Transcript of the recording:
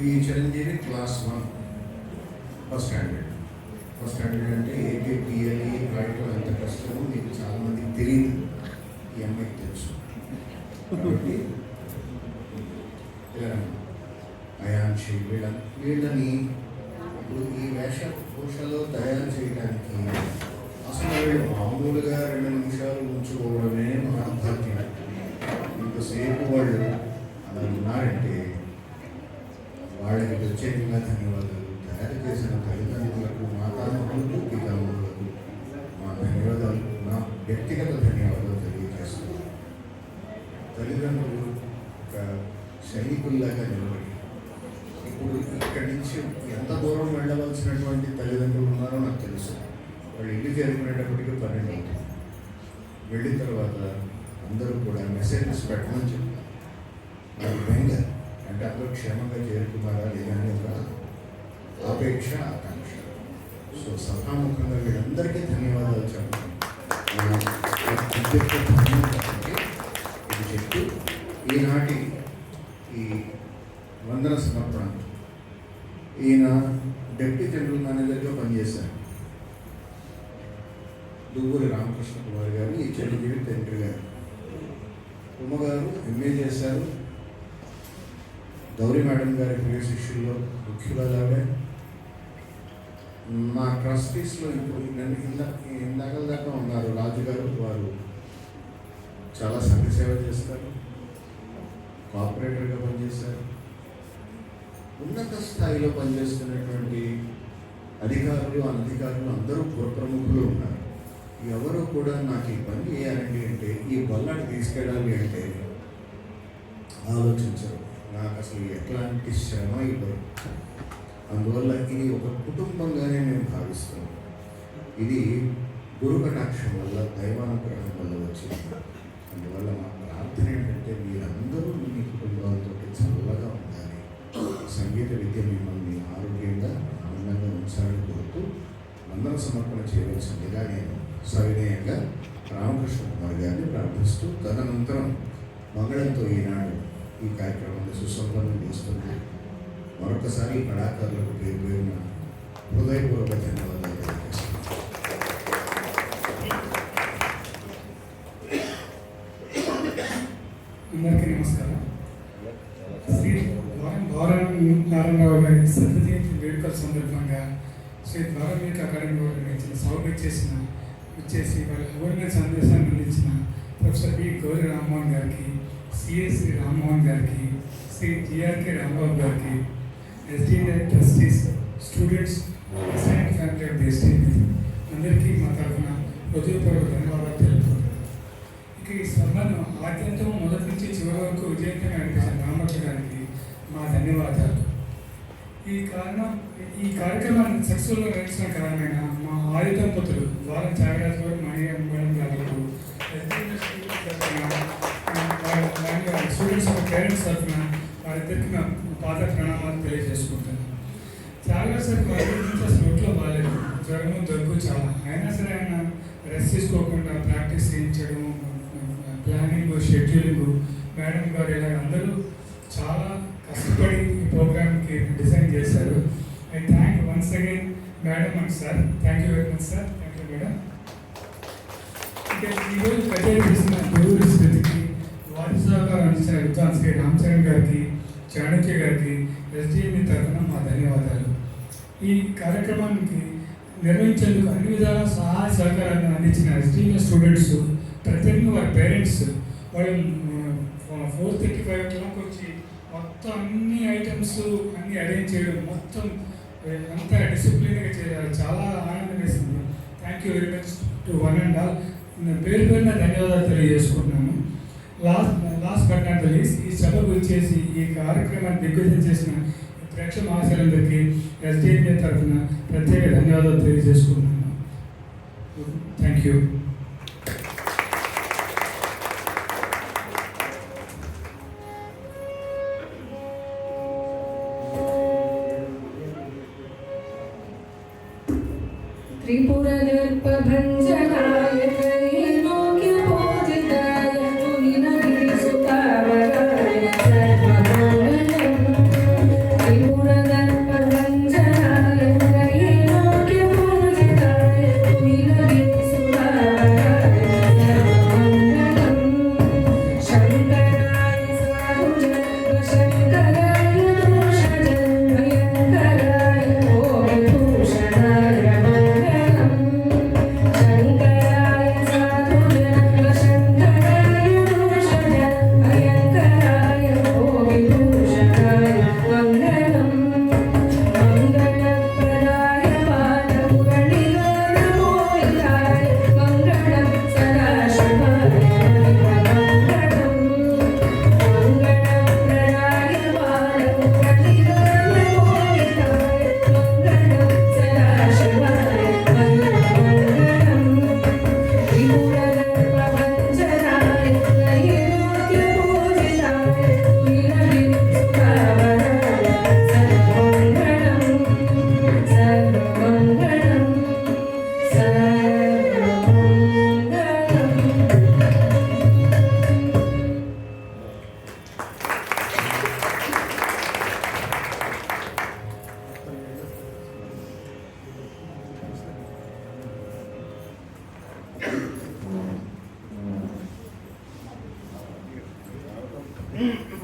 ఈ Chiranjeevi class 1 first standard అంటే ఏకేపిఎల్ఈ రాయటం ఎంత కష్టమో మీకు చాలామందికి తెలియదు, ఈ అమ్మాయికి తెలుసు. కాబట్టి అయాన్షి వీళ్ళని ఇప్పుడు ఈ వేషభూషలో తయారు చేయడానికి అసలు వీళ్ళు మామూలుగా 2 నిమిషాలు ఉంచుకోవడమే మహాభాగ్యం. ఇంతసేపు వాళ్ళు అలా ఉన్నారంటే వాళ్ళకి ప్రత్యేకంగా ధన్యవాదాలు. తయారు చేసిన తల్లిదండ్రులకు, మాతామహులకు, పితామహులకు మా ధన్యవాదాలు, నా వ్యక్తిగత ధన్యవాదాలు తెలియజేస్తున్నాను. తల్లిదండ్రులు ఒక సైనికుల్లాగా నిలబడి ఇప్పుడు ఇక్కడి నుంచి ఎంత దూరం వెళ్ళవలసినటువంటి తల్లిదండ్రులు ఉన్నారో నాకు తెలుసు. వాళ్ళు ఇల్లు చేరుకునేటప్పటికీ 12 అవుతుంది. వెళ్ళిన తర్వాత అందరూ కూడా మెసేజెస్ పెట్టమని చెప్పారు. నాకు బెంగ అంటే అందరూ క్షేమంగా చేరుకున్నారా లేదా అని ఒక ఆపేక్ష, ఆకాంక్ష. సో సభాముఖంగా వీళ్ళందరికీ ధన్యవాదాలు చెప్పాలి. ఇది చెప్తూ ఈనాటి ఈ వందన సమర్పణ, ఈయన డిప్యూటీ జనరల్ మేనేజర్గా పనిచేశారు. దువ్వూరి రామకృష్ణ కుమార్ గారు, ఈ చిరంజీవి తండ్రి గారు. ఉమ్మగారు ఎంఏ చేశారు. గౌరీ మేడం గారి ప్రియ శిష్యుల్లో ముఖ్యురాలాగా. మా ట్రస్టీస్లో ఇప్పుడు ఇందాక దాకా ఉన్నారు రాజుగారు. వారు చాలా సంఘ సేవ చేస్తారు, కోఆపరేటర్గా పనిచేశారు. ఉన్నత స్థాయిలో పనిచేస్తున్నటువంటి అధికారులు, అనధికారులు అందరూ పురప్రముఖులు ఉన్నారు. ఎవరు కూడా నాకు ఈ పని చేయాలండి అంటే, ఈ బల్లాన్ని తీసుకెళ్ళాలి అంటే ఆలోచించరు. నాకు అసలు ఎట్లాంటి శ్రమ ఇవ్వరు. అందువల్ల ఇది ఒక కుటుంబంగానే నేను భావిస్తున్నాను. ఇది గురు కటాక్షం వల్ల, దైవానుగ్రహం వల్ల వచ్చింది. అందువల్ల మా ప్రార్థన ఏంటంటే మీరందరూ మీ కుటుంబాలతో చల్లగా ఉండాలి, సంగీత విద్య మిమ్మల్ని ఆరోగ్యంగా, ఆనందంగా ఉంచాలని కోరుతూ వందన సమర్పణ చేయవలసిందిగా నేను సవినయంగా రామకృష్ణ కుమార్ గారిని ప్రార్థిస్తూ, తదనంతరం మంగళంతో ఈనాడు ఈ కార్యక్రమాన్ని సుసంపన్నం చేస్తుంది. మరొకసారి ఈ కళాకారులకు పేరు పేరున హృదయపూర్వక ధన్యవాదాలు తెలియజేస్తున్నాను. అందరికీ నమస్కారం. శ్రీ నారాయణరావు గారి శతజయంతి వేడుకల సందర్భంగా శ్రీ ద్వారమీక అకాడమీ వారు నిర్వహించిన సభకు వచ్చేసి వాళ్ళ అవేర్నెస్ సందేశాన్ని అందించిన ప్రొఫెసర్ బి గౌరీ రామ్మోహన్ గారికి, సిఎస్సి రామ్మోహన్ గారికి, శ్రీ జిఆర్కే రాంబాబు గారికి, SDI trustees, students, assign family of the SDI అందరికీ మా తరఫున హృదయపూర్వక ధన్యవాదాలు తెలుపుతున్నాను. ఇక ఈ సభను ఆద్యంతం మొదటి నుంచి చివరి వరకు విజయంగా నడిపించిన రామకృష్ణ గారికి మా ధన్యవాదాలు. ఈ కార్యక్రమాన్ని సక్సెస్ఫుల్గా నడిచిన కారణమైన మా ఆది దంపతులు ద్వారం త్యాగరాజు గారు, మేడం గారు, స్టూడెంట్స్ పేరెంట్స్ తరఫున వారిద్దరికి నా పాత ప్రణామాలు తెలియజేసుకుంటాను. త్యాగరాజు సార్కి వారి గురించి అసలు ఒంట్లో బాగాలేదు, జ్వరము, దగ్గు చాలా. అయినా సరే ఆయన రెస్ట్ తీసుకోకుండా ప్రాక్టీస్ చేయించడం, ప్లానింగ్, షెడ్యూలింగ్, మేడం గారు ఇలా అందరూ చాలా కష్టపడి ఈ ప్రోగ్రామ్కి డిజైన్ చేశారు. I thank once again madam and sir. Thank you very much sir. Thank you madam. ఇంకా ఈరోజు కచేరీ చేసిన దేవుడి స్థితికి వారి సహకారం అందించిన విద్వాన్ శ్రీ రామచరణ్ గారికి, చాణక్య గారికి, ఎస్డిఎంఈ తరఫున మా ధన్యవాదాలు. ఈ కార్యక్రమానికి నిర్వహించేందుకు అన్ని విధాల సహాయ సహకారాన్ని అందించిన ఎస్డిఎంఈ స్టూడెంట్స్, ప్రత్యేకంగా వారి పేరెంట్స్, వాళ్ళు 4:35 o'clock వచ్చి మొత్తం అన్ని ఐటమ్స్ అన్నీ అరేంజ్ చేయడం, మొత్తం అంతా డిసిప్లిన్గా చేయాలి. చాలా ఆనందం వేసింది. Thank you very much to one and all. పేరు పేరున ధన్యవాదాలు తెలియజేసుకుంటున్నాను. Last but not the least, ఈ సభకు వచ్చేసి ఈ కార్యక్రమాన్ని దిగ్విజయం చేసిన ప్రేక్షక మహాశయులందరికీ ఎస్డిఎంఏ తరఫున ప్రత్యేక ధన్యవాదాలు తెలియజేసుకుంటున్నాను. Thank you. त्रिपुरदर्पभञ्जनाय त्रैलोक्यपूजिताय मुनिनगिरिसुतावराय Mm-mm.